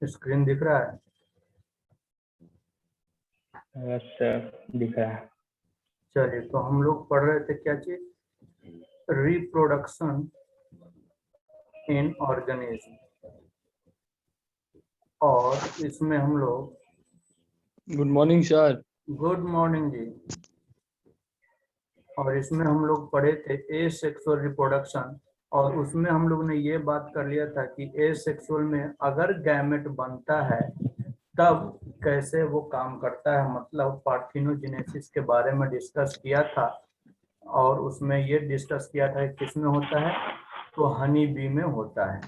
Screen दिख रहा है? यस सर, दिख रहा है। चलिए, तो हम लोग पढ़ रहे थे क्या चीज? Reproduction in organism. और इसमें हम लोग good morning sir. Good morning जी। और इसमें हम लोग पढ़े थे एसेक्सुअल रिप्रोडक्शन, और उसमें हम लोग ने ये बात कर लिया था कि एसेक्सुअल में अगर गैमेट बनता है तब कैसे वो काम करता है, मतलब पार्थिनोजेनेसिस के बारे में डिस्कस किया था। और उसमें ये डिस्कस किया था कि किसमें होता है, तो हनी बी में होता है।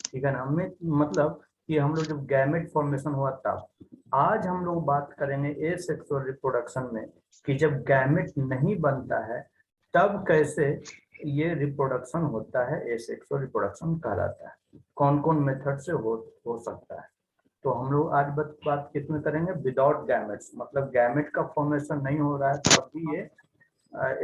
ठीक है ना? हमें मतलब कि हम लोग जब गैमेट फॉर्मेशन हुआ तब। आज हम लोग बात करेंगे एसेक्सुअल रिप्रोडक्शन में कि जब गैमेट नहीं बनता है तब कैसे ये रिप्रोडक्शन होता है, एसेक्सुअल रिप्रोडक्शन कहलाता है। कौन कौन मेथड से हो सकता है। तो हम लोग आज बात किसमें करेंगे? विदाउट गैमेट्स, मतलब गैमेट का फॉर्मेशन नहीं हो रहा है तब भी ये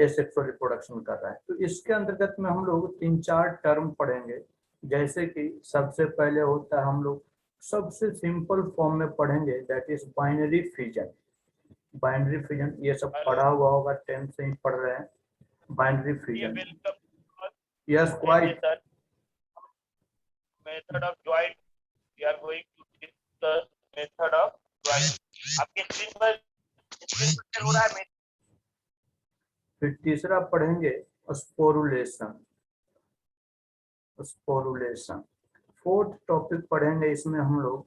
एसेक्सुअल रिप्रोडक्शन कर रहा है। तो इसके अंतर्गत में हम लोग 3-4 टर्म पढ़ेंगे। जैसे कि सबसे पहले होता है, हम लोग सबसे सिंपल फॉर्म में पढ़ेंगे, that is binary fission. Binary fission ये सब पढ़ा हुआ होगा, 10th से ही पढ़ रहे हैं। Binary fission, yes quite. Method of joint, we are going to discuss method of joint. आपके स्क्रीन पर हो रहा है। फिर तीसरा पढ़ेंगे स्पोरुलेशन। स्पोरुलेशन। फोर्थ टॉपिक पढ़ेंगे इसमें हम लोग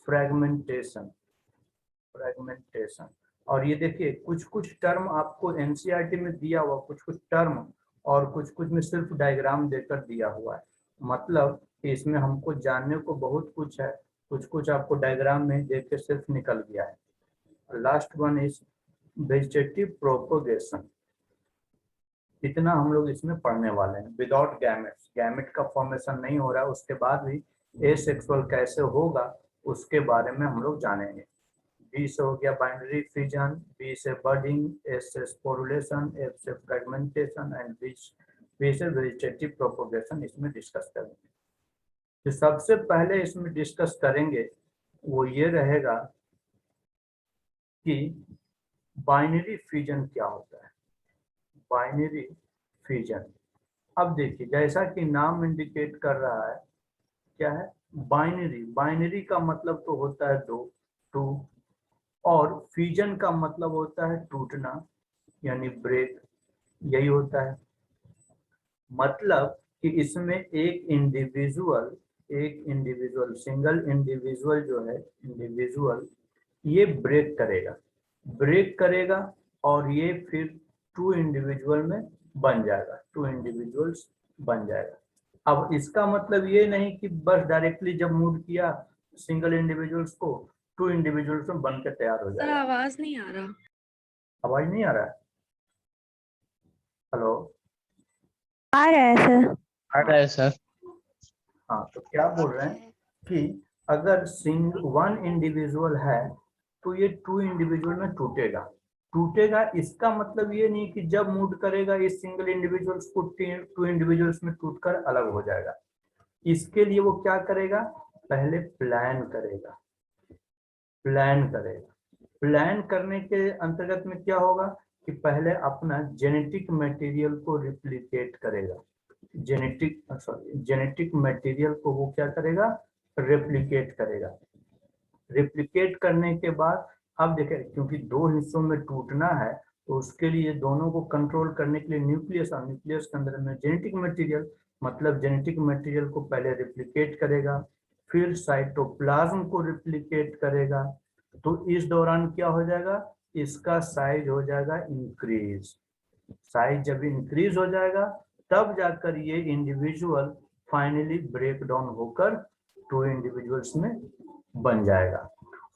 फ्रेगमेंटेशन। फ्रेगमेंटेशन। और ये देखिए कुछ कुछ टर्म आपको एनसीईआरटी में दिया हुआ, कुछ कुछ टर्म और कुछ कुछ में सिर्फ डायग्राम देकर दिया हुआ है। मतलब कि इसमें हमको जानने को बहुत कुछ है, कुछ कुछ आपको डायग्राम में देख के सिर्फ निकल गया है। Last one is vegetative propagation. इतना हम लोग इसमें पढ़ने वाले हैं विदाउट गैमेट्स। गैमेट का फॉर्मेशन नहीं हो रहा है, उसके बाद भी एसेक्सुअल कैसे होगा उसके बारे में हम लोग जानेंगे। बी से हो गया बाइनरी फिजन, बी से बडिंग, एस से स्पोरुलेशन, एफ से फ्रेगमेंटेशन एंड बी से वेजिटेटिव प्रोपोगेशन इसमें डिस्कस करेंगे। तो सबसे पहले इसमें डिस्कस करेंगे वो ये रहेगा कि बाइनरी फिजन क्या होता है। बाइनरी फिजन, अब देखिए जैसा कि नाम इंडिकेट कर रहा है, क्या है? बाइनरी। बाइनरी का मतलब तो होता है दो, टू, और फ्यूजन का मतलब होता है टूटना, यानी ब्रेक, यही होता है। मतलब कि इसमें एक इंडिविजुअल सिंगल इंडिविजुअल जो है, इंडिविजुअल ये ब्रेक करेगा और ये फिर टू इंडिविजुअल में बन जाएगा, टू इंडिविजुअल्स बन जाएगा। अब इसका मतलब ये नहीं कि बस डायरेक्टली जब मूव किया सिंगल इंडिविजुअल्स को, टू इंडिविजुअल्स में बन के तैयार हो जाएगा। आवाज नहीं आ रहा। आवाज नहीं आ रहा है? हेलो, आ रहा है सर। आ रहा है सर। हाँ, तो क्या बोल रहे हैं कि अगर वन इंडिविजुअल है तो ये टू इंडिविजुअल में टूटेगा। इसका मतलब ये नहीं कि जब मूव करेगा इस सिंगल इंडिविजुअल्स को टू इंडिविजुअल्स में टूटकर अलग हो जाएगा। इसके लिए वो क्या करेगा? पहले प्लान करेगा। प्लान करने के अंतर्गत में क्या होगा कि पहले अपना जेनेटिक मटेरियल को रिप्लिकेट करेगा। जेनेटिक मटेरियल को वो क्या करेगा? रिप्लिकेट करने के बाद अब देखें, क्योंकि दो हिस्सों में टूटना है तो उसके लिए दोनों को कंट्रोल करने के लिए न्यूक्लियस के अंदर में जेनेटिक मटेरियल, मतलब जेनेटिक मटेरियल को पहले रिप्लिकेट करेगा, फिर साइटोप्लाज्म को रिप्लिकेट करेगा। तो इस दौरान क्या हो जाएगा? इसका साइज हो जाएगा इंक्रीज। साइज जब इंक्रीज हो जाएगा तब जाकर ये इंडिविजुअल फाइनली ब्रेक डाउन होकर टू इंडिविजुअल्स में बन जाएगा।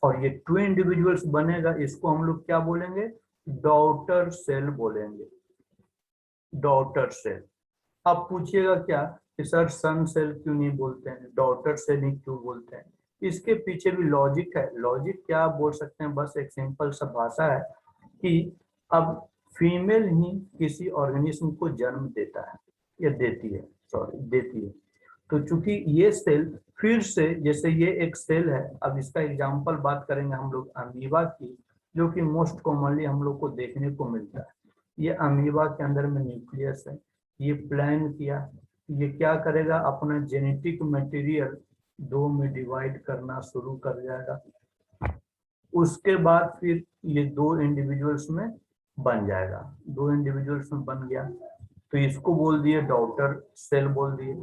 और ये टू इंडिविजुअल्स बनेगा, इसको हम लोग क्या बोलेंगे? डॉटर सेल बोलेंगे। Daughter cell. अब पूछिएगा क्या कि सर सन सेल क्यों नहीं बोलते हैं, डॉटर सेल ही क्यों बोलते हैं? इसके पीछे भी लॉजिक है। लॉजिक क्या बोल सकते हैं, बस एक सिंपल सा भाषा है कि अब फीमेल ही किसी ऑर्गेनिज्म को जन्म देता है या देती है, तो चूंकि ये सेल फिर से जैसे ये एक सेल है, अब इसका एग्जांपल बात करेंगे हम लोग अमीबा की, जो कि मोस्ट कॉमनली हम लोग को देखने को मिलता है। ये अमीबा के अंदर में न्यूक्लियस है, ये प्लान किया, ये क्या करेगा, अपना जेनेटिक मटेरियल दो में डिवाइड करना शुरू कर जाएगा। उसके बाद फिर ये दो इंडिविजुअल्स में बन जाएगा, दो इंडिविजुअल्स में बन गया तो इसको बोल दिए डॉटर सेल, बोल दिए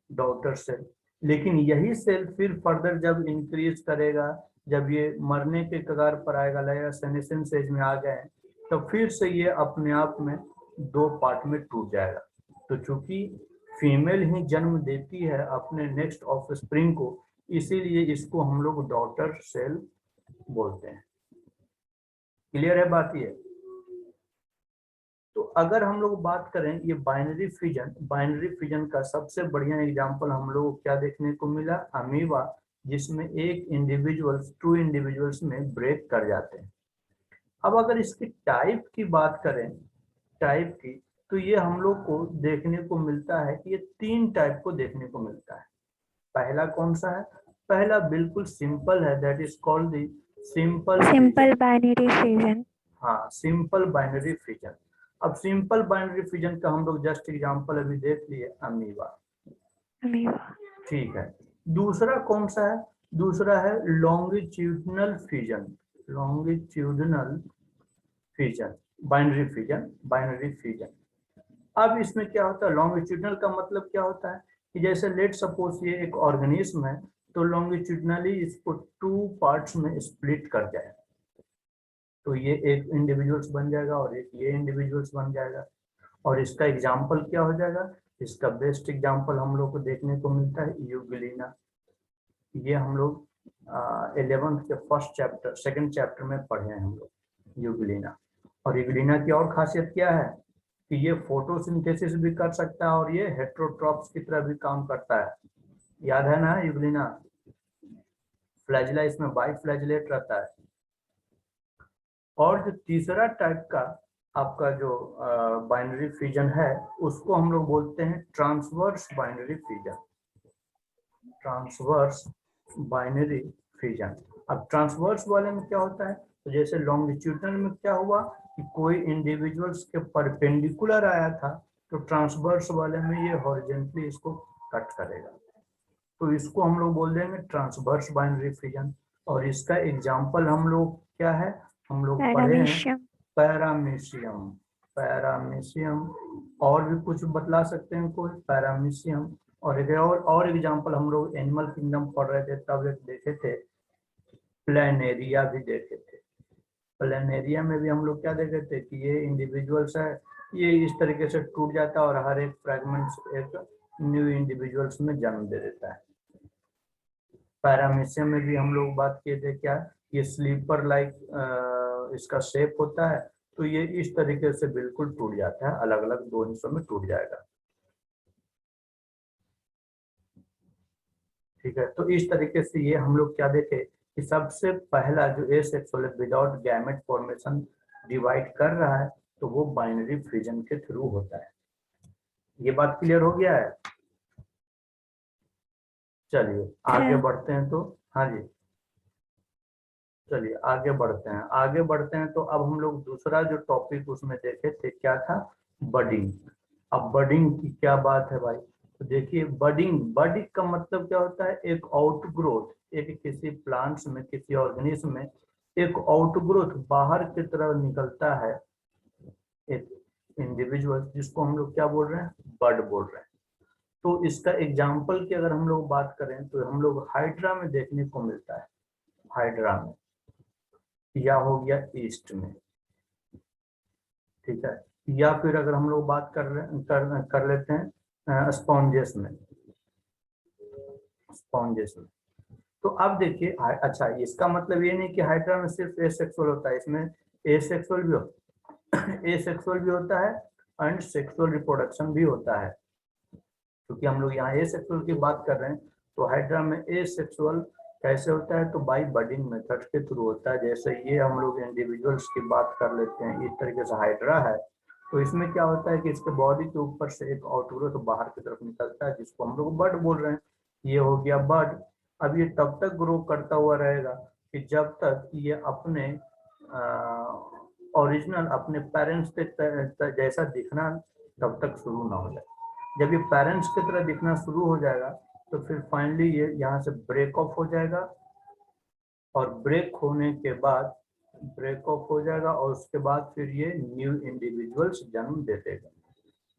डॉटर सेल। लेकिन यही सेल फिर फर्दर जब इंक्रीज करेगा, जब ये मरने के कगार पर आएगा, लगेगा सेनेसेंस स्टेज में आ गए, तो फिर से ये अपने आप में दो पार्ट में टूट जाएगा। तो चूंकि फीमेल ही जन्म देती है अपने नेक्स्ट ऑफस्प्रिंग को, इसीलिए इसको हम लोग डॉटर सेल बोलते हैं। क्लियर है बात ये? तो अगर हम लोग बात करें ये बाइनरी फिजन का सबसे बढ़िया एग्जांपल हम लोग को क्या देखने को मिला, अमीबा, जिसमें एक इंडिविजुअल्स टू इंडिविजुअल्स में ब्रेक कर जाते हैं। अब अगर इसकी टाइप की बात करें, टाइप की, तो ये हम लोग को देखने को मिलता है कि ये तीन टाइप को देखने को मिलता है। पहला कौन सा है? पहला बिल्कुल सिंपल है, that is called the simple binary fission. हाँ, सिंपल बाइनरी फिजन। अब सिंपल बाइनरी फिजन का हम लोग जस्ट एग्जांपल अभी देख लिए, अमीबा। ठीक है। दूसरा कौन सा है? दूसरा है longitudinal fission, longitudinal fission, binary fission. अब इसमें क्या होता है, लॉन्गिट्यूडनल का मतलब क्या होता है कि जैसे लेट सपोज ये एक ऑर्गेनिज्म है, तो लॉन्गिट्यूडनली इसको टू पार्ट्स में स्प्लिट कर जाए, तो ये एक इंडिविजुअल्स बन जाएगा और एक ये इंडिविजुअल्स बन जाएगा। और इसका एग्जाम्पल क्या हो जाएगा? इसका बेस्ट एग्जाम्पल हम लोग को देखने को मिलता है यूग्लिना। ये हम लोग 11th के फर्स्ट चैप्टर सेकंड चैप्टर में पढ़े हैं हम लोग यूग्लिना। और यूग्लिना की और खासियत क्या है कि ये फोटोसिंथेसिस भी कर सकता है और ये हेट्रोट्रॉप्स की तरह भी काम करता है। याद है ना यूग्लिना? फ्लैजिला इसमें बाइफ्लैजिलेट रहता है। और जो तीसरा टाइप का आपका जो बाइनरी फिजन है, उसको हम लोग बोलते हैं transverse binary fission, transverse binary fission. अब ट्रांसवर्स वाले में क्या होता है, तो जैसे लॉन्गिट्यूडनल में क्या हुआ कि कोई इंडिविजुअल्स के परपेंडिकुलर आया था, तो ट्रांसवर्स वाले में ये हॉरिजॉन्टली इसको कट करेगा, तो इसको हम लोग बोल देंगे ट्रांसवर्स बाइनरी फिजन। और इसका एग्जांपल हम लोग क्या है, हम लोग पढ़े हैं पैरामीशियम, पैरामीशियम। और भी कुछ बतला सकते हैं कोई? पैरामीशियम। और एक और एग्जांपल हम लोग एनिमल किंगडम पढ़ रहे थे तब एक देखे थे, प्लेनेरिया भी देखे थे। प्लेनेरिया में भी हम लोग क्या देखे थे कि ये इंडिविजुअल्स है, ये इस तरीके से टूट जाता है और हर एक फ्रेगमेंट्स एक न्यू इंडिविजुअल्स में जन्म दे देता है। पैरामीशियम में भी हम लोग बात किए थे क्या, ये स्लीपर लाइक इसका शेप होता है, तो ये इस तरीके से बिल्कुल टूट जाता है, अलग अलग दो हिस्सों में टूट जाएगा। ठीक है, तो इस तरीके से ये हम लोग क्या देखे कि सबसे पहला जो asexual without gamete formation divide कर रहा है, तो वो बाइनरी फिजन के थ्रू होता है। ये बात क्लियर हो गया है? चलिए आगे बढ़ते हैं। तो हाँ जी, चलिए आगे बढ़ते हैं। तो अब हम लोग दूसरा जो टॉपिक उसमें देखे थे क्या था, बडिंग। अब बडिंग की क्या बात है भाई, तो देखिए बडिंग का मतलब क्या होता है, एक आउटग्रोथ, एक किसी प्लांट्स में, किसी ऑर्गेनिज्म में एक आउटग्रोथ बाहर की तरफ निकलता है, एक इंडिविजुअल, जिसको हम लोग क्या बोल रहे हैं, बड बोल रहे हैं। तो इसका एग्जाम्पल की अगर हम लोग बात करें तो हम लोग हाइड्रा में देखने को मिलता है, हाइड्रा में, या हो गया ईस्ट में, ठीक है, या फिर अगर हम लोग बात कर लेते हैं स्पॉन्जेस में, तो अब देखिए अच्छा, इसका मतलब ये नहीं कि हाइड्रा में सिर्फ एसेक्सुअल होता है, इसमें एसेक्सुअल भी होता है एंड सेक्सुअल रिप्रोडक्शन भी होता है। क्योंकि हम लोग यहाँ एसेक्सुअल की बात कर रहे हैं, तो हाइड्रा में एसेक्सुअल कैसे होता है, तो बाई बडिंग मेथड के थ्रू होता है। जैसे ये हम लोग इंडिविजुअल्स की बात कर लेते हैं, इस तरीके से हाइड्रा है, तो इसमें क्या होता है कि इसके बॉडी के ऊपर से एक आउटग्रोथ बाहर की तरफ निकलता है, जिसको हम लोग बड बोल रहे हैं। ये हो गया बर्ड। अब ये तब तक ग्रो करता हुआ रहेगा कि जब तक ये अपने ओरिजिनल अपने पेरेंट्स के जैसा दिखना तब तक शुरू ना हो जाए। जब ये पेरेंट्स की तरह दिखना शुरू हो जाएगा तो फिर फाइनली ये यहाँ से ब्रेक ऑफ हो जाएगा, और ब्रेक होने के बाद ब्रेक ऑफ हो जाएगा और उसके बाद फिर ये न्यू इंडिविजुअल्स जन्म दे देगा,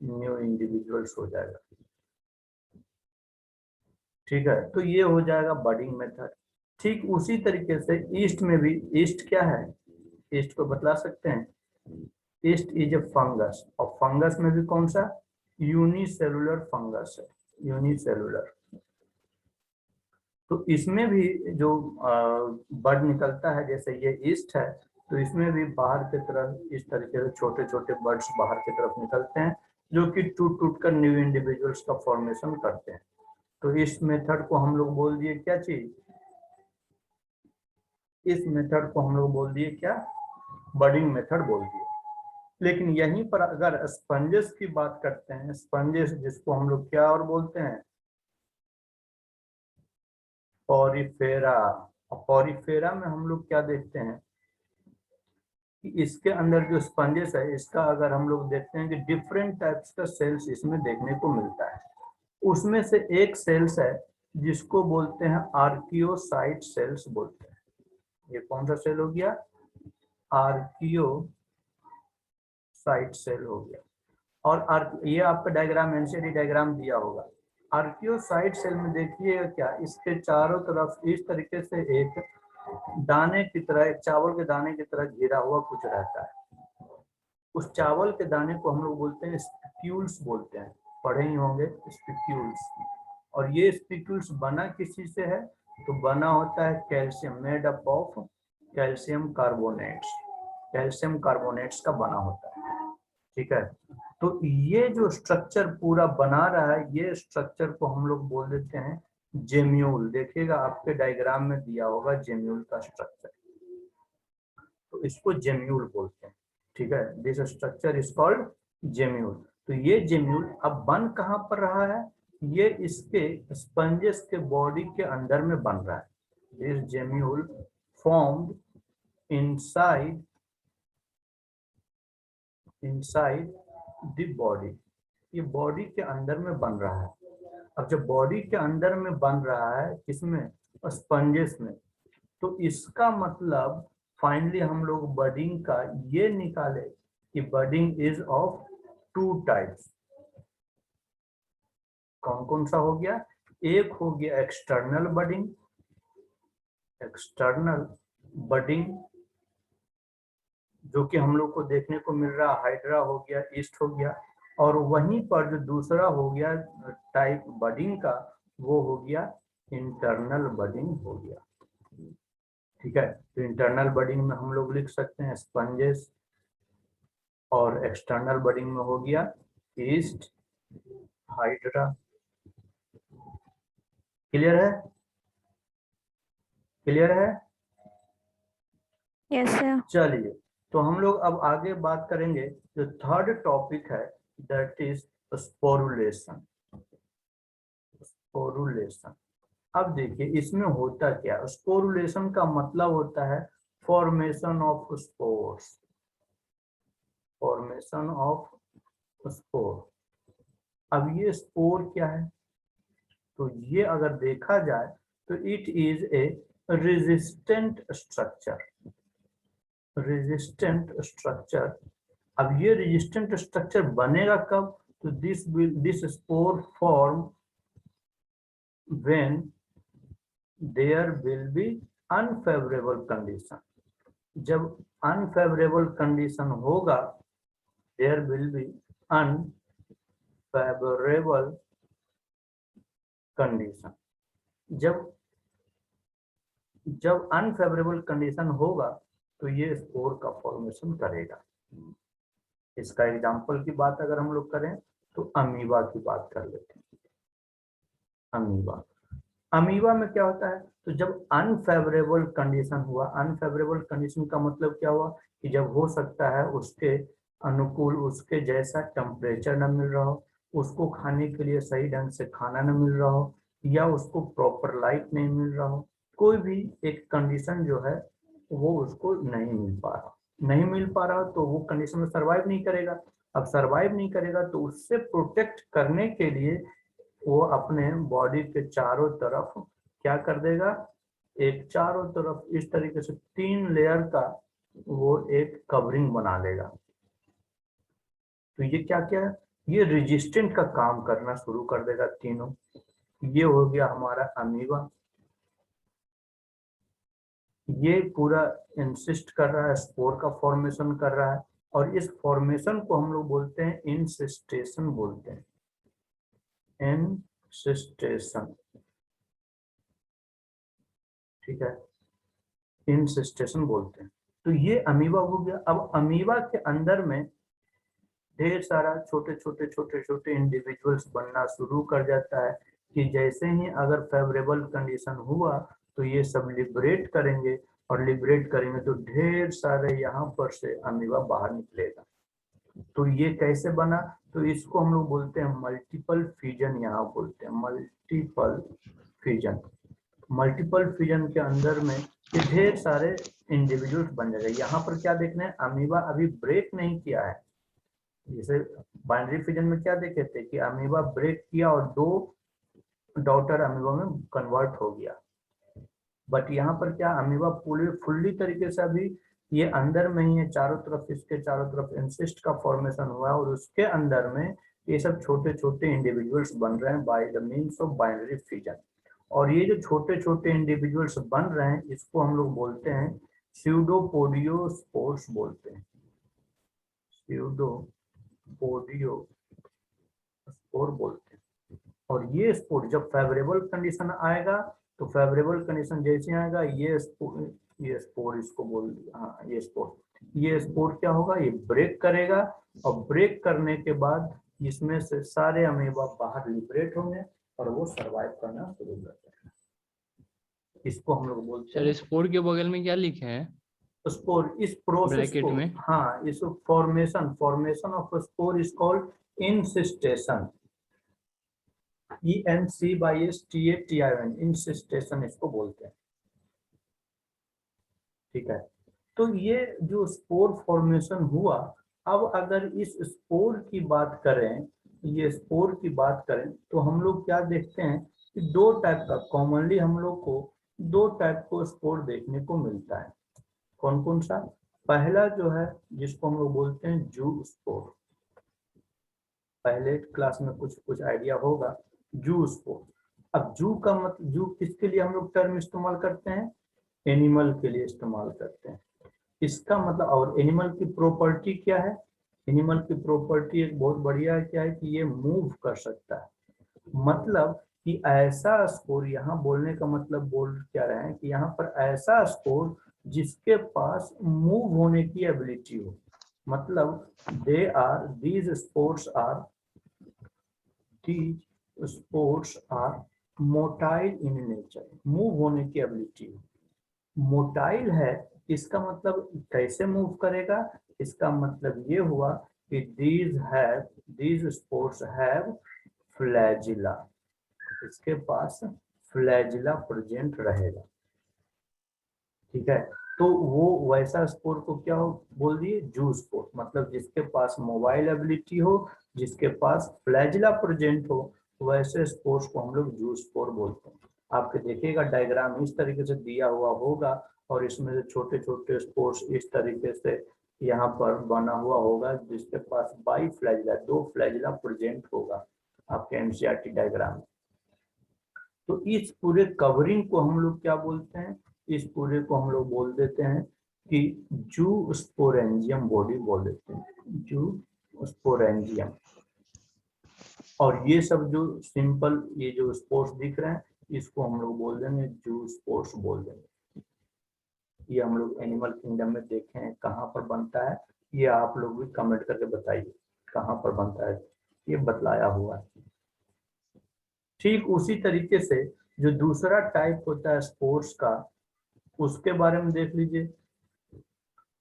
न्यू इंडिविजुअल्स हो जाएगा। ठीक है, तो ये हो जाएगा बडिंग मेथड। ठीक उसी तरीके से ईस्ट में भी, ईस्ट क्या है, ईस्ट को बतला सकते हैं, ईस्ट इज ए फंगस, और फंगस में भी कौन सा, यूनिसेलुलर फंगस है, यूनिसेलुलर। तो इसमें भी जो बड निकलता है, जैसे ये ईस्ट है तो इसमें भी बाहर की तरफ इस तरीके से छोटे छोटे बर्ड्स बाहर की तरफ निकलते हैं जो कि टूट टूट कर न्यू इंडिविजुअल्स का फॉर्मेशन करते हैं। तो इस मेथड को हम लोग बोल दिए क्या चीज, इस मेथड को हम लोग बोल दिए क्या, बडिंग मेथड बोल दिए। लेकिन यहीं पर अगर स्पंजेस की बात करते हैं, स्पंजेस जिसको हम लोग क्या और बोलते हैं, पॉरीफेरा। पॉरीफेरा में हम लोग क्या देखते हैं कि इसके अंदर जो स्पंजेस है, इसका अगर हम लोग देखते हैं कि डिफरेंट टाइप्स का सेल्स इसमें देखने को मिलता है। उसमें से एक सेल्स है जिसको बोलते हैं आर्कियोसाइट सेल्स बोलते हैं। ये कौन सा सेल हो गया, आर्कियोसाइट सेल हो गया। और ये आपका डायग्राम एनसीडी डायग्राम दिया होगा। आर्कियोसाइट सेल में देखिएगा क्या, इसके चारों तरफ इस तरीके से एक दाने की तरह, एक चावल के दाने की तरह घिरा हुआ कुछ रहता है। उस चावल के दाने को हम लोग बोलते हैं स्पिक्यूल्स बोलते हैं, पढ़े ही होंगे स्पिक्यूल्स। और ये स्पिक्यूल्स बना किस चीज से है, तो बना होता है calcium, made up of calcium carbonates, calcium carbonates का बना होता है। ठीक है, तो ये जो स्ट्रक्चर पूरा बना रहा है, ये स्ट्रक्चर को हम लोग बोल देते हैं जेम्यूल। देखिएगा आपके डायग्राम में दिया होगा जेम्यूल का स्ट्रक्चर, तो इसको जेम्यूल बोलते हैं। ठीक है, this structure is called gemmule. तो ये जेम्यूल अब बन कहाँ पर रहा है, ये इसके स्पंजेस के बॉडी के अंदर में बन रहा है। This gemmule formed inside the body, ये बॉडी के अंदर में बन रहा है। अब जब बॉडी के अंदर में बन रहा है, किसमें, स्पंजेस में, तो इसका मतलब फाइनली हम लोग बडिंग का ये निकाले कि budding is of two types. कौन कौन सा हो गया, एक हो गया एक्सटर्नल बडिंग, एक्सटर्नल बडिंग जो कि हम लोग को देखने को मिल रहा, हाइड्रा हो गया, ईस्ट हो गया। और वहीं पर जो दूसरा हो गया टाइप बडिंग का, वो हो गया इंटरनल बडिंग हो गया। ठीक है, तो इंटरनल बडिंग में हम लोग लिख सकते हैं स्पंजेस, और एक्सटर्नल बडिंग में हो गया ईस्ट, हाइड्रा। क्लियर है, क्लियर है। Yes, sir. चलिए, तो हम लोग अब आगे बात करेंगे जो थर्ड टॉपिक है, दैट इज स्पोरुलेशन। स्पोरुलेशन, अब देखिए इसमें होता क्या, स्पोरुलेशन का मतलब होता है formation of spores, formation of spore. अब ये स्पोर क्या है, तो ये अगर देखा जाए तो it is a resistant structure, resistant structure. अब ये रेजिस्टेंट स्ट्रक्चर बनेगा कब, तो this spore form when there will be unfavourable condition. जब अनफेवरेबल कंडीशन होगा, there will be unfavourable condition. जब अनफेवरेबल कंडीशन होगा तो ये स्पोर का फॉर्मेशन करेगा। इसका एग्जांपल की बात अगर हम लोग करें तो अमीबा की बात कर लेते हैं। अमीबा, अमीबा में क्या होता है, तो जब अनफेवरेबल कंडीशन हुआ, अनफेवरेबल कंडीशन का मतलब क्या हुआ कि जब हो सकता है उसके अनुकूल, उसके जैसा टेम्परेचर न मिल रहा हो, उसको खाने के लिए सही ढंग से खाना न मिल रहा हो, या उसको प्रॉपर लाइट नहीं मिल रहा हो, कोई भी एक कंडीशन जो है वो उसको नहीं मिल पा रहा, नहीं मिल पा रहा तो वो कंडीशन में सरवाइव नहीं करेगा। अब सरवाइव नहीं करेगा तो उससे प्रोटेक्ट करने के लिए वो अपने बॉडी के चारों तरफ क्या कर देगा, एक चारों तरफ इस तरीके से 3 लेयर का वो एक कवरिंग बना लेगा। तो ये क्या क्या है, ये रेजिस्टेंट का काम करना शुरू कर देगा तीनों। ये हो गया हमारा अमीबा, ये पूरा इंसिस्ट कर रहा है, स्पोर का फॉर्मेशन कर रहा है, और इस फॉर्मेशन को हम लोग बोलते हैं इंसिस्टेशन बोलते हैं, इंसिस्टेशन, ठीक है, इंसिस्टेशन बोलते हैं। तो ये अमीबा हो गया। अब अमीबा के अंदर में ढेर सारा छोटे छोटे छोटे छोटे इंडिविजुअल्स बनना शुरू कर जाता है कि जैसे ही अगर फेवरेबल कंडीशन हुआ तो ये सब लिबरेट करेंगे, और लिबरेट करेंगे तो ढेर सारे यहाँ पर से अमीबा बाहर निकलेगा। तो ये कैसे बना, तो इसको हम लोग बोलते हैं मल्टीपल फ्यूजन, यहाँ बोलते हैं मल्टीपल फ्यूजन। मल्टीपल फ्यूजन के अंदर में ये ढेर सारे इंडिविजुअल्स बन जाएगा। यहाँ पर क्या देखना है, अमीबा अभी ब्रेक नहीं किया है। जैसे बाइनरी फ्यूजन में क्या देखे थे कि अमीबा ब्रेक किया और 2 डॉटर अमीबा में कन्वर्ट हो गया, बट यहाँ पर क्या अमीबा पूरे फुल्ली तरीके से अभी ये अंदर में ही है, चारों तरफ, इसके चारों तरफ इंसिस्ट का फॉर्मेशन हुआ है, और उसके अंदर में ये सब छोटे छोटे इंडिविजुअल्स बन रहे हैं by the means of binary fusion. और ये जो छोटे छोटे इंडिविजुअल्स बन रहे हैं इसको हम लोग बोलते हैं स्यूडोपोडियोस्पोर्स बोलते हैं, स्यूडोपोडियोस्पोर बोलते हैं। और ये स्पोर जब फेवरेबल कंडीशन आएगा, तो फेवरेबल कंडीशन जैसे आएगा ये स्पोर इसको बोल, हाँ ये स्पोर क्या होगा, ये ब्रेक करेगा, और ब्रेक करने के बाद इसमें से सारे अमीबा बाहर लिबरेट होंगे और वो सरवाइव करना शुरू कर देंगे। इसको हम लोग बोलते सर हैं स्पोर के बगल में क्या लिखे हैं स्पोर। इस प्रोसेस ब्रैकेट को, में? हाँ, इस formation of spore is called encystation, ENCYSTATION, encystation इसको बोलते हैं, ठीक है। तो ये जो स्पोर फॉर्मेशन हुआ, अब अगर इस स्पोर की बात करें, ये स्पोर की बात करें तो हम लोग क्या देखते हैं कि 2 टाइप का, कॉमनली हम लोग को 2 टाइप को स्पोर देखने को मिलता है। कौन कौन सा, पहला जो है जिसको हम लोग बोलते हैं जू स्पोर, पहले क्लास में कुछ आइडिया होगा, जू स्पोर। अब जू का मतलब, जू किसके लिए हम लोग टर्म इस्तेमाल करते हैं, एनिमल के लिए इस्तेमाल करते हैं। इसका मतलब, और एनिमल की प्रॉपर्टी क्या है, एनिमल की प्रॉपर्टी एक बहुत बढ़िया क्या है कि ये मूव कर सकता है। मतलब कि ऐसा स्पोर, यहाँ बोलने का मतलब बोल क्या रहे हैं कि यहाँ पर ऐसा स्पोर जिसके पास मूव होने की एबिलिटी हो, मतलब these spores are motile in nature, move होने की एबिलिटी हो। मोटाइल है, इसका मतलब कैसे मूव करेगा, इसका मतलब ये हुआ कि these spores have flagella, इसके पास फ्लैजिला प्रेजेंट रहेगा, ठीक है। तो वो वैसा स्पोर को क्या बोल दिए, जू स्पोर, मतलब जिसके पास मोबाइल एबिलिटी हो, जिसके पास फ्लैजिला प्रेजेंट हो, वैसे स्पोर्स को हम लोग जू स्पोर बोलते हैं। आपके देखिएगा डायग्राम इस तरीके से दिया हुआ होगा, और इसमें से छोटे छोटे स्पोर्स इस तरीके से यहाँ पर बना हुआ होगा, जिसके पास बाई फ्लैजिला, 2 फ्लैजिला प्रेजेंट होगा आपके एनसीईआरटी डायग्राम। तो इस पूरे कवरिंग को हम लोग क्या बोलते हैं, इस पूरे को हम लोग बोल देते हैं कि जू स्पोरेंजियम बॉडी बोल देते हैं, जू स्पोरेंजियम। और ये सब जो सिंपल ये जो स्पोर्स दिख रहे हैं, इसको हम लोग बोल देंगे जू स्पोर्स बोल देंगे। ये हम लोग एनिमल किंगडम में देखे हैं, कहाँ पर बनता है ये आप लोग भी कमेंट करके बताइए कहाँ पर बनता है, ये बतलाया हुआ है। ठीक उसी तरीके से जो दूसरा टाइप होता है स्पोर्स का, उसके बारे में देख लीजिए।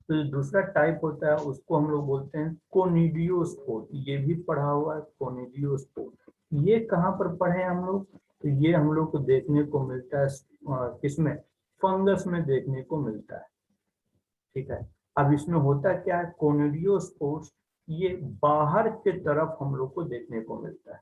तो जो दूसरा टाइप होता है उसको हम लोग बोलते हैं कोनिडियोस्पोर, ये भी पढ़ा हुआ है कोनिडियोस्पोर। ये कहाँ पर पढ़े हम लोग, तो ये हम लोग को देखने को मिलता है किसमें, फंगस में देखने को मिलता है। ठीक है, अब इसमें होता क्या है, कोनिडियोस्पोर्स ये बाहर के तरफ हम लोग को देखने को मिलता है,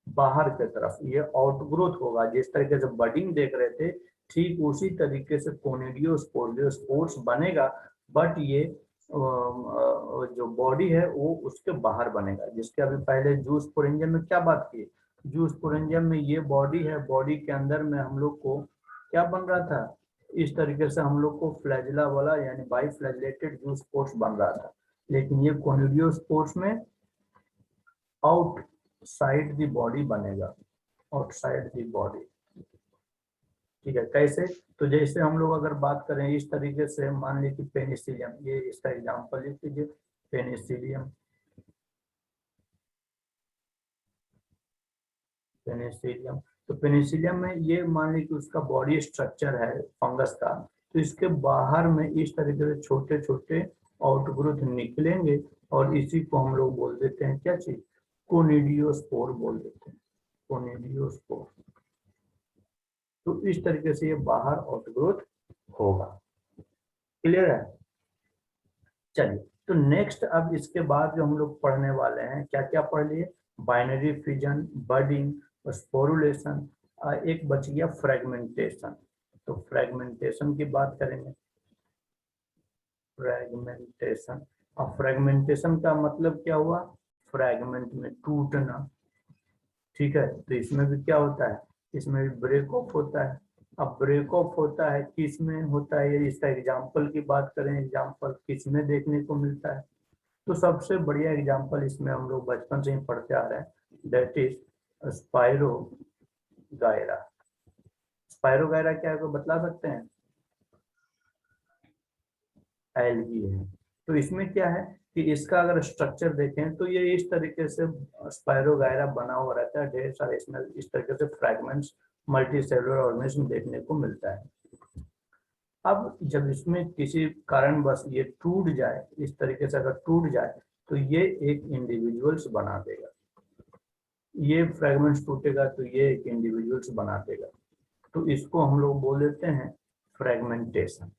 बाहर के तरफ ये आउटग्रोथ होगा। जिस तरीके से बडिंग देख रहे थे ठीक उसी तरीके से कोनिडियोस्पोर्स बनेगा, बट ये जो बॉडी है वो उसके बाहर बनेगा। जिसके अभी पहले जूस पोरेंजियम में क्या बात की, जूस पोरेंजियम में ये बॉडी है, बॉडी के अंदर में हम लोग को क्या बन रहा था, इस तरीके से हम लोग को फ्लैजिला वाला यानी बाई फ्लैजिलेटेड जूस स्पोर्स बन रहा था। लेकिन ये कोनिडियोस्पोर्स में आउटसाइड द बॉडी बनेगा, आउटसाइड द बॉडी। ठीक है, कैसे, तो जैसे हम लोग अगर बात करें इस तरीके से, मान लीजिए कि पेनिसिलियम, ये इसका एग्जांपल लिख लीजिए, पेनिसिलियम, पेनिसिलियम। तो पेनिसिलियम में ये मान लीजिए कि उसका बॉडी स्ट्रक्चर है फंगस का, तो इसके बाहर में इस तरीके से छोटे छोटे आउटग्रोथ निकलेंगे और इसी को हम लोग बोल देते हैं क्या चीज, कोनिडियोस्पोर बोल देते हैं, कोनिडियोस्पोर। तो इस तरीके से ये बाहर आउटग्रोथ होगा। क्लियर है? चलिए, तो नेक्स्ट अब इसके बाद जो हम लोग पढ़ने वाले हैं, क्या क्या पढ़ लिए, बाइनरी फिजन, बडिंग, स्पोरुलेशन, एक बच गया फ्रेगमेंटेशन। तो फ्रेगमेंटेशन की बात करेंगे, फ्रेगमेंटेशन। अब फ्रेगमेंटेशन का मतलब क्या हुआ, फ्रेगमेंट में टूटना। ठीक है, तो इसमें भी क्या होता है, इसमें भी ब्रेक ऑफ होता है। अब ब्रेक ऑफ होता है किस में होता है, इसका एग्जाम्पल की बात करें, एग्जाम्पल किस में देखने को मिलता है, तो सबसे बढ़िया एग्जाम्पल इसमें हम लोग बचपन से ही पढ़ते आ रहे हैं, दैट इज स्पाइरोगायरा। स्पाइरोगायरा क्या है, को बतला सकते हैं? एल्गी है। तो इसमें क्या है कि इसका अगर स्ट्रक्चर देखें तो ये इस तरीके से स्पाइरोगायरा बना हुआ रहता है, ढेर सारे इसमें इस तरीके से फ्रैगमेंट्स मल्टी सेलुलर ऑर्गेनिज्म देखने को मिलता है। अब जब इसमें किसी कारणवश ये टूट जाए, इस तरीके से अगर टूट जाए तो ये एक इंडिविजुअल्स बना देगा, ये फ्रैगमेंट्स टूटेगा तो ये एक इंडिविजुअल्स बना देगा। तो इसको हम लोग बोल देते हैं फ्रैगमेंटेशन।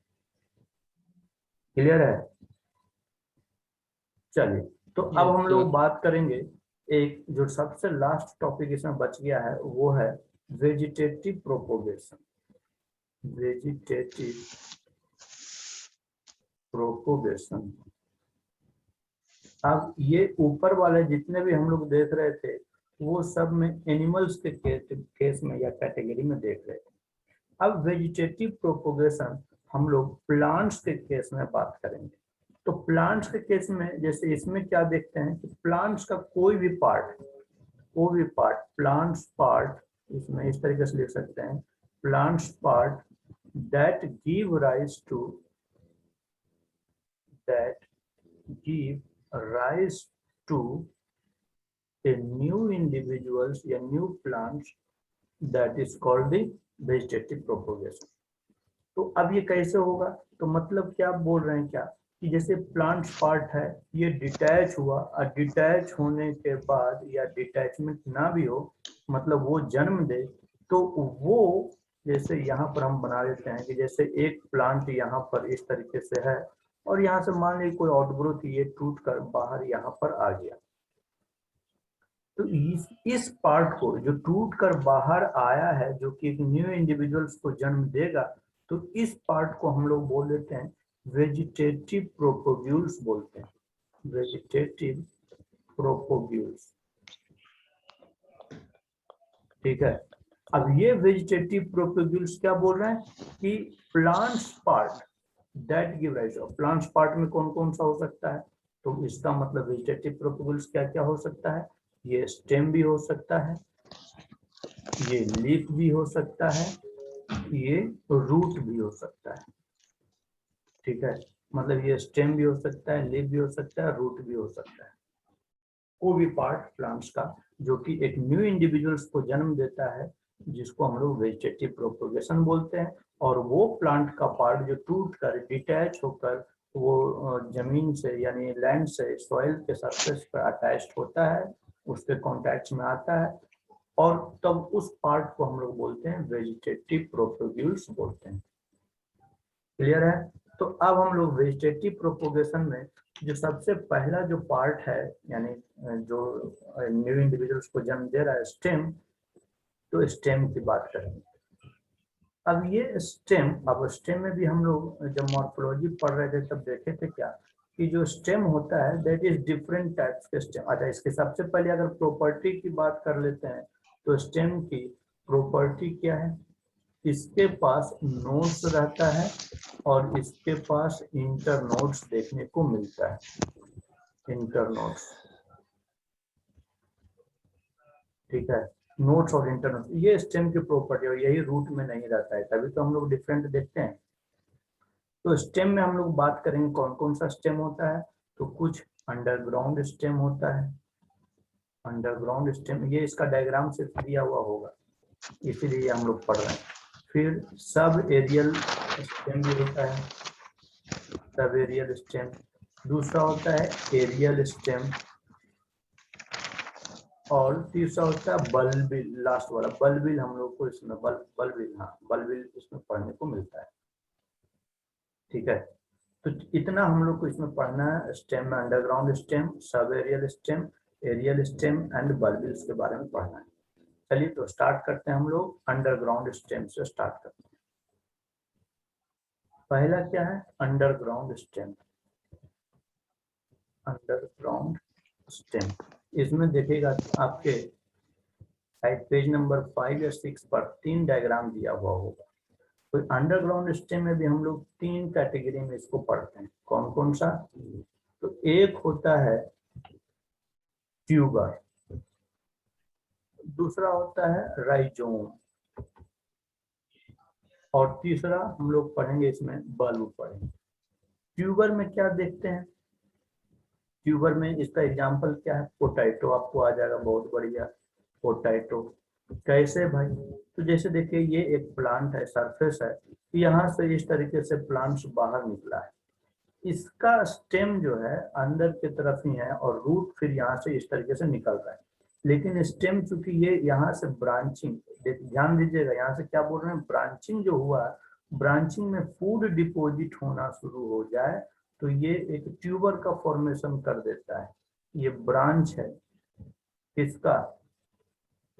क्लियर है? चलिए, तो अब हम लोग बात करेंगे, एक जो सबसे लास्ट टॉपिक इसमें बच गया है वो है वेजिटेटिव प्रोपोगेशन। Vegetative propagation. अब ये ऊपर वाले जितने भी हम लोग देख रहे थे वो सब में एनिमल्स के केस में या कैटेगरी में देख रहे थे। अब वेजिटेटिव प्रोपोगेशन हम लोग प्लांट्स के केस में बात करेंगे। तो प्लांट्स के केस में जैसे इसमें क्या देखते हैं कि प्लांट्स का कोई भी पार्ट, प्लांट्स पार्ट, इसमें इस तरीके से लिख सकते हैं, plants part that give rise to a new individuals या new plants, that is called the vegetative propagation। तो अब ये कैसे होगा, तो मतलब क्या बोल रहे हैं क्या कि जैसे प्लांट्स पार्ट है ये डिटैच हुआ, और डिटैच होने के बाद या डिटैचमेंट ना भी हो, मतलब वो जन्म दे, तो वो जैसे यहाँ पर हम बना देते हैं कि जैसे एक प्लांट यहाँ पर इस तरीके से है और यहाँ से मान लीजिए कोई आउटग्रोथ ये टूट कर बाहर यहाँ पर आ गया, तो इस पार्ट को जो टूट कर बाहर आया है जो कि एक न्यू इंडिविजुअल्स को जन्म देगा, तो इस पार्ट को हम लोग बोल देते हैं वेजिटेटिव प्रोपोग्यूल्स बोलते हैं, वेजिटेटिव प्रोपोग्यूल्स। ठीक है, अब ये वेजिटेटिव प्रोपोग्यूल्स क्या बोल रहे हैं कि plants part that give rise. Plants part में कौन कौन सा हो सकता है, तो इसका मतलब वेजिटेटिव प्रोपोग्यूल्स क्या क्या हो सकता है, ये स्टेम भी हो सकता है, ये लीफ भी हो सकता है, ये रूट भी हो सकता है। ठीक है, मतलब ये स्टेम भी हो सकता है, लीफ भी हो सकता है, रूट भी हो सकता है, कोई भी पार्ट प्लांट्स का जो कि एक न्यू इंडिविजुअल्स को जन्म देता है, जिसको हम लोग वेजिटेटिव प्रोपोगेशन बोलते हैं। और वो प्लांट का पार्ट जो टूट कर डिटैच होकर वो जमीन से यानी लैंड से सॉइल के सरफेस पर अटैच्ड होता है, उसके कॉन्टैक्ट में आता है, और तब उस पार्ट को हम लोग बोलते हैं वेजिटेटिव प्रोपोग्यूल्स बोलते हैं। क्लियर है? तो अब हम लोग वेजिटेटिव प्रोपोगेशन में जो सबसे पहला जो पार्ट है, यानी जो न्यू इंडिविजुअल्स को जन्म दे रहा है, स्टेम, तो स्टेम की बात करेंगे। अब ये स्टेम, अब स्टेम में भी हम लोग जब मॉर्फोलॉजी पढ़ रहे थे तब देखे थे क्या कि जो स्टेम होता है दैट इज डिफरेंट टाइप्स के स्टेम। अच्छा, इसके सबसे पहले अगर प्रॉपर्टी की बात कर लेते हैं तो स्टेम की प्रॉपर्टी क्या है? इसके पास नोड्स रहता है और इसके पास इंटरनोड्स देखने को मिलता है, इंटरनोड्स। ठीक है, नोड्स और इंटरनोड्स, ये स्टेम की प्रॉपर्टी है, यही रूट में नहीं रहता है, तभी तो हम लोग डिफरेंट देखते हैं। तो स्टेम में हम लोग बात करेंगे कौन कौन सा स्टेम होता है। तो कुछ अंडरग्राउंड स्टेम होता है, अंडरग्राउंड स्टेम, ये इसका डायग्राम से दिया हुआ होगा इसीलिए हम लोग पढ़ रहे हैं। फिर सब एरियल स्टेम भी होता है, सब एरियल स्टेम। दूसरा होता है एरियल स्टेम और तीसरा होता है बल्बिल, लास्ट वाला बल्बिल। हम लोग को इसमें बल्बिल, हाँ बल्बिल इसमें पढ़ने को मिलता है। ठीक है, तो इतना हम लोग को इसमें पढ़ना है स्टेम में, अंडरग्राउंड स्टेम, सब एरियल स्टेम एंड बल्बिल्स के बारे में पढ़ना है। चलिए तो स्टार्ट करते हैं हम लोग, अंडरग्राउंड स्टेम से स्टार्ट करते हैं। पहला क्या है? Underground stem. अंडरग्राउंड स्टेम, इसमें देखिएगा आपके पेज नंबर 5 या 6 पर 3 डायग्राम दिया हुआ होगा। तो अंडरग्राउंड स्टेम में भी हम लोग 3 कैटेगरी में इसको पढ़ते हैं। कौन कौन सा? तो एक होता है ट्यूबर, दूसरा होता है राइजोम और तीसरा हम लोग पढ़ेंगे इसमें बल्ब पढ़ेंगे। ट्यूबर में क्या देखते हैं? ट्यूबर में इसका एग्जांपल क्या है? पोटैटो आपको आ जाएगा, बहुत बढ़िया। पोटैटो कैसे भाई? तो जैसे देखिए ये एक प्लांट है, सरफेस है, यहाँ से इस तरीके से प्लांट्स बाहर निकला है, इसका स्टेम जो है अंदर की तरफ ही है और रूट फिर यहाँ से इस तरीके से निकल रहा है। लेकिन स्टेम चूंकि ये यहाँ से ब्रांचिंग, ध्यान दीजिएगा यहाँ से क्या बोल रहे हैं, ब्रांचिंग जो हुआ, ब्रांचिंग में फूड डिपॉजिट होना शुरू हो जाए तो ये एक ट्यूबर का फॉर्मेशन कर देता है। ये ब्रांच है, इसका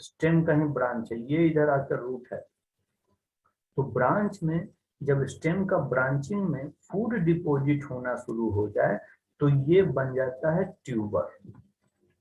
स्टेम का ही ब्रांच है, ये इधर आकर रूट है। तो ब्रांच में जब स्टेम का ब्रांचिंग में फूड डिपॉजिट होना शुरू हो जाए तो ये बन जाता है ट्यूबर।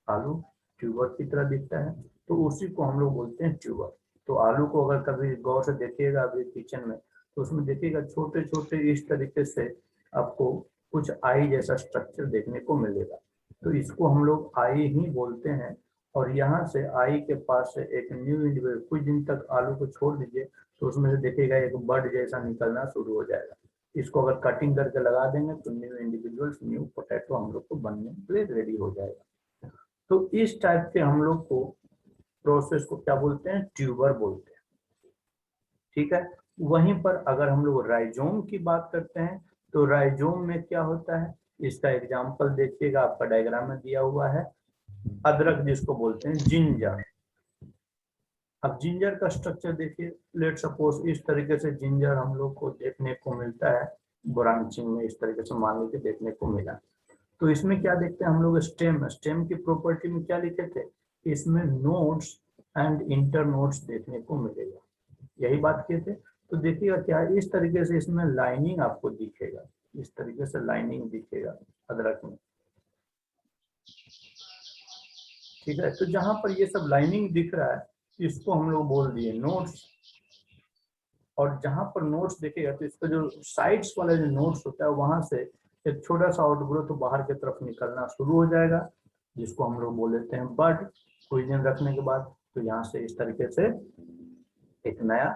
आलू ट्यूबर की तरह दिखता है, तो उसी को हम लोग बोलते हैं ट्यूबर। तो आलू को अगर कभी गौर से देखिएगा अभी किचन में, तो उसमें देखिएगा छोटे छोटे इस तरीके से आपको कुछ आई जैसा स्ट्रक्चर देखने को मिलेगा, तो इसको हम लोग आई ही बोलते हैं। और यहाँ से आई के पास से एक न्यू इंडिविजुअल, कुछ दिन तक आलू को छोड़ दीजिए तो उसमें से देखिएगा एक बर्ड जैसा निकलना शुरू हो जाएगा। इसको अगर कटिंग करके लगा देंगे तो न्यू इंडिविजुअल्स, न्यू पोटैटो हम लोग को बनने के लिए रेडी हो जाएगा। तो इस टाइप के हम लोग को प्रोसेस को क्या बोलते हैं? ट्यूबर बोलते हैं। ठीक है, वहीं पर अगर हम लोग राइजोम की बात करते हैं तो राइजोम में क्या होता है, इसका एग्जांपल देखिएगा, आपका डायग्राम में दिया हुआ है, अदरक जिसको बोलते हैं जिंजर। अब जिंजर का स्ट्रक्चर देखिए, लेट सपोज इस तरीके से जिंजर हम लोग को देखने को मिलता है ब्रांचिंग में, इस तरीके से मान लीजिए देखने को मिला। तो इसमें क्या देखते हैं हम लोग? स्टेम, स्टेम की प्रॉपर्टी में क्या लिखे थे? इसमें नोड्स एंड इंटर नोड्स देखने को मिलेगा, यही बात किए थे। तो देखिएगा क्या इस तरीके से इसमें लाइनिंग आपको दिखेगा, इस तरीके से लाइनिंग दिखेगा अदरक में। ठीक है, तो जहां पर ये सब लाइनिंग दिख रहा है इसको हम लोग बोल दिए नोड्स। और जहां पर नोड्स दिखेगा तो इसका जो साइड्स वाला जो नोड्स होता है वहां से एक छोटा सा आउटग्रोथ बाहर की तरफ निकलना शुरू हो जाएगा, जिसको हम लोग बोल देते हैं बड। कुछ दिन रखने के बाद तो यहाँ से इस तरीके से एक नया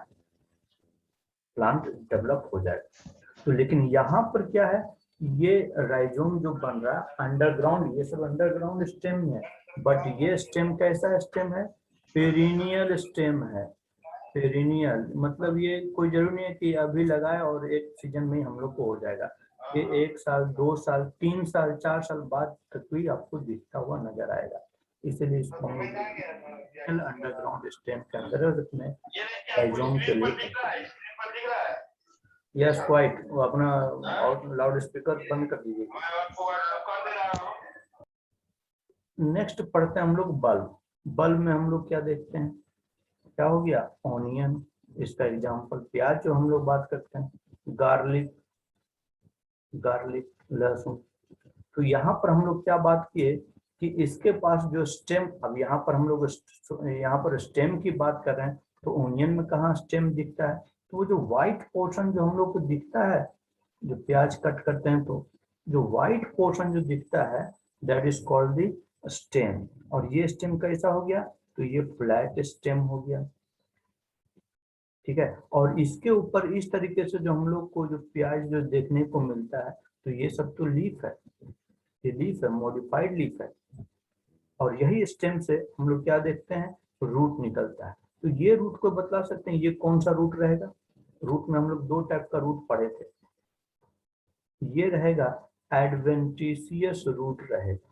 प्लांट डेवलप हो जाएगा। तो लेकिन यहाँ पर क्या है, ये राइजोम जो बन रहा है अंडरग्राउंड, ये सब अंडरग्राउंड स्टेम है, बट ये स्टेम कैसा स्टेम है? पेरिनियल स्टेम है। पेरिनियल मतलब ये कोई जरूरी नहीं है कि अभी लगाए और एक सीजन में हम लोग को हो जाएगा, ये 1 साल 2 साल 3 साल 4 साल बाद तक भी आपको दिखता हुआ नजर आएगा। इसलिए इसको हम लोग अंडरग्राउंड स्टेम के अंदर रखते हैं राइजोम के लिए। यस क्वाइट, वो अपना लाउड स्पीकर बंद कर दीजिए। नेक्स्ट पढ़ते हैं हम लोग बल्ब। बल्ब में हम लोग क्या देखते हैं, क्या हो गया, ऑनियन, इसका एग्जांपल प्याज जो हम लोग बात करते हैं, गार्लिक, गार्लिक लहसुन। तो यहाँ पर हम लोग क्या बात किए कि इसके पास जो स्टेम, अब यहाँ पर हम लोग यहाँ पर स्टेम की बात कर रहे हैं, तो ओनियन में कहाँ स्टेम दिखता है, तो वो जो व्हाइट पोर्शन जो हम लोग को दिखता है, जो प्याज कट करते हैं तो जो व्हाइट पोर्शन जो दिखता है that is called the stem. और ये स्टेम कैसा हो गया, तो ये फ्लैट स्टेम हो गया, ठीक है। और इसके ऊपर इस तरीके से जो हम लोग को जो प्याज जो देखने को मिलता है, तो ये सब तो लीफ है, ये लीफ है, मॉडिफाइड लीफ है। और यही स्टेम से हम लोग क्या देखते हैं, रूट निकलता है। तो ये रूट को बतला सकते हैं, ये कौन सा रूट रहेगा। रूट में हम लोग दो टाइप का रूट पढ़े थे, ये रहेगा एडवेंटिशियस रूट रहेगा।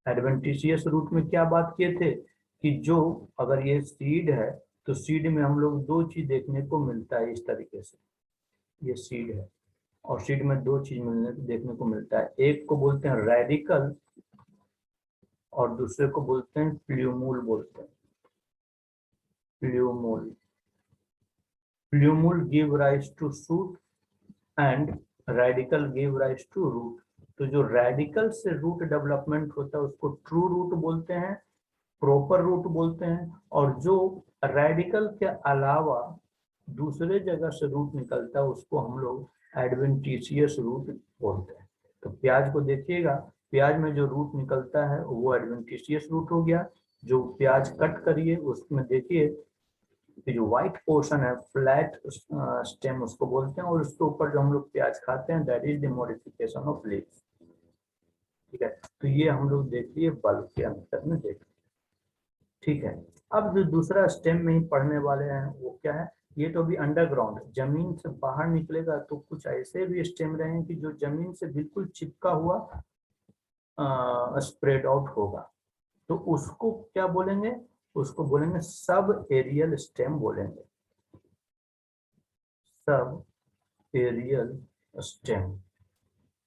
एडवेंटिशियस रूट में क्या बात किए थे कि जो अगर ये सीड है, तो सीड में हम लोग दो चीज देखने को मिलता है इस तरीके से, ये सीड है और सीड में दो चीज देखने को मिलता है, एक को बोलते हैं रेडिकल और दूसरे को बोलते हैं प्ल्यूमूल, बोलते हैं plumule. Plumule give rise to shoot and radicle give rise to root. तो जो रेडिकल से रूट डेवलपमेंट होता है उसको ट्रू रूट बोलते हैं, प्रॉपर रूट बोलते हैं। और जो रेडिकल के अलावा दूसरे जगह से रूट निकलता है उसको हम लोग एडवेंटिशियस रूट बोलते हैं। तो प्याज को देखिएगा, प्याज में जो रूट निकलता है वो एडवेंटिशियस रूट हो गया। जो प्याज कट करिए उसमें देखिए जो व्हाइट पोर्शन है फ्लैट स्टेम उसको बोलते हैं, और उसके ऊपर जो हम लोग प्याज खाते हैं that is the modification of leaves, ठीक है। तो ये हम लोग देख लिए बल्ब के अंतर में देख, ठीक है। अब जो दूसरा स्टेम में ही पढ़ने वाले हैं वो क्या है, ये तो भी अंडरग्राउंड, जमीन से बाहर निकलेगा। तो कुछ ऐसे भी स्टेम रहे हैं कि जो जमीन से बिल्कुल चिपका हुआ स्प्रेड आउट होगा, तो उसको क्या बोलेंगे, उसको बोलेंगे सब एरियल स्टेम बोलेंगे, सब एरियल स्टेम।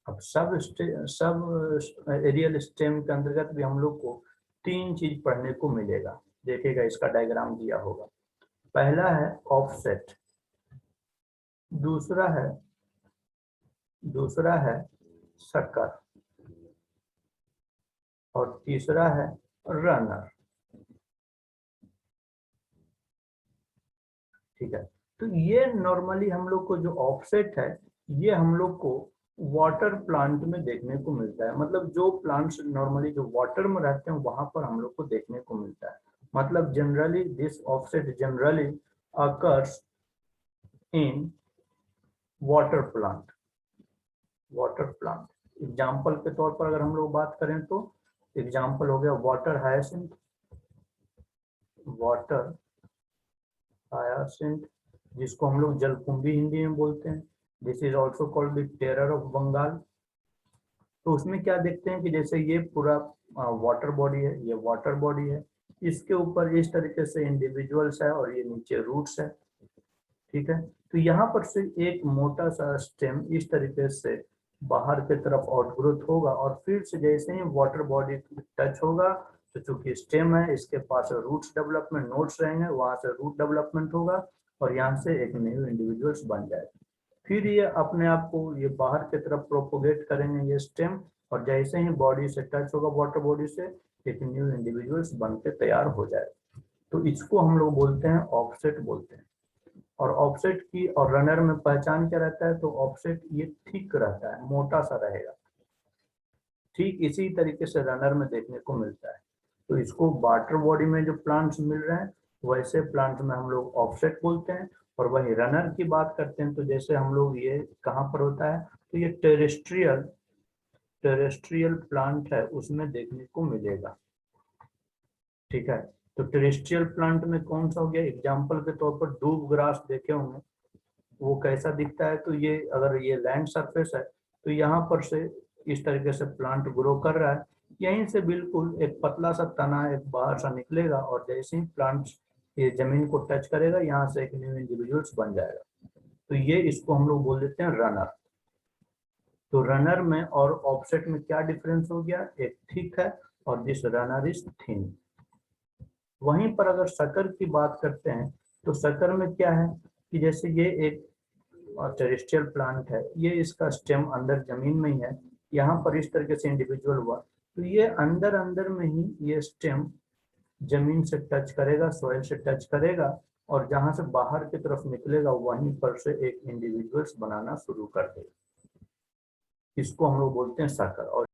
अब सब एरियल स्टेम के अंतर्गत भी हम लोग को तीन चीज पढ़ने को मिलेगा। देखिएगा इसका डायग्राम दिया होगा, पहला है ऑफसेट, दूसरा है शक्कर और तीसरा है रनर, ठीक है। तो ये नॉर्मली हम लोग को जो ऑफसेट है ये हम लोग को वाटर प्लांट में देखने को मिलता है। मतलब जो प्लांट्स नॉर्मली जो वाटर में रहते हैं वहां पर हम लोग को देखने को मिलता है। मतलब generally this offset generally occurs in water plant. Water plant example के तौर पर अगर हम लोग बात करें तो एग्जाम्पल हो गया वाटर हायासिंथ, वाटर हायासिंथ जिसको हम लोग जलकुंभी हिंदी में बोलते हैं। This is also called the terror of Bengal. तो उसमें क्या देखते हैं कि जैसे ये पूरा वाटर बॉडी है, ये वाटर बॉडी है, इसके ऊपर इस तरीके से इंडिविजुअल्स है और ये नीचे रूट्स है, ठीक है। तो यहाँ पर से एक मोटा सा स्टेम इस तरीके से बाहर की तरफ आउटग्रोथ होगा और फिर से जैसे ही वाटर बॉडी टच होगा तो चूंकि स्टेम है इसके पास रूट्स डेवलपमेंट नोड्स रहेंगे, वहां से रूट डेवलपमेंट होगा और यहाँ से एक न्यू इंडिविजुअल्स बन जाएगा। फिर ये अपने आप को ये बाहर की तरफ प्रोपोगेट करेंगे ये स्टेम, और जैसे ही बॉडी से टच होगा वाटर बॉडी से एक न्यू इंडिविजुअल्स बन के तैयार हो जाएगा। तो इसको हम लोग बोलते हैं ऑफसेट बोलते हैं। और ऑफसेट की और रनर में पहचान क्या रहता है, तो ऑफसेट ये थिक रहता है, मोटा सा रहेगा, ठीक इसी तरीके से रनर में देखने को मिलता है। तो इसको वाटर बॉडी में जो प्लांट्स मिल रहे हैं वैसे प्लांट में हम लोग ऑफसेट बोलते हैं। और वही रनर की बात करते हैं तो जैसे हम लोग ये कहाँ पर होता है, तो ये टेरेस्ट्रियल प्लांट है उसमें देखने को मिलेगा, ठीक है। तो टेरेस्ट्रियल प्लांट में कौन सा हो गया, एग्जाम्पल के तौर पर दूब ग्रास देखे होंगे, वो कैसा दिखता है। तो ये अगर ये लैंड सरफेस है तो यहाँ पर से इस तरीके से प्लांट ग्रो कर रहा है, यहीं से बिल्कुल एक पतला सा तना एक बाहर सा निकलेगा और जैसे ही प्लांट ये जमीन को टच करेगा यहाँ से एक न्यू इंडिविजुअल्स बन जाएगा। तो ये इसको हम लोग बोल देते हैं रनर। तो रनर में और ऑफसेट में क्या डिफरेंस हो गया, एक थिक है और दिस रनर इज थिन। वहीं पर अगर शक्कर की बात करते हैं तो शक्कर में क्या है कि जैसे ये एक टेरेस्ट्रियल प्लांट है, ये इसका स्टेम अंदर जमीन में ही है, यहाँ पर इस तरीके से इंडिविजुअल हुआ तो ये अंदर अंदर में ही ये स्टेम जमीन से टच करेगा, सॉइल से टच करेगा और जहां से बाहर की तरफ निकलेगा वहीं पर से एक इंडिविजुअल्स बनाना शुरू कर देगा। इसको हम लोग बोलते हैं शक्कर। और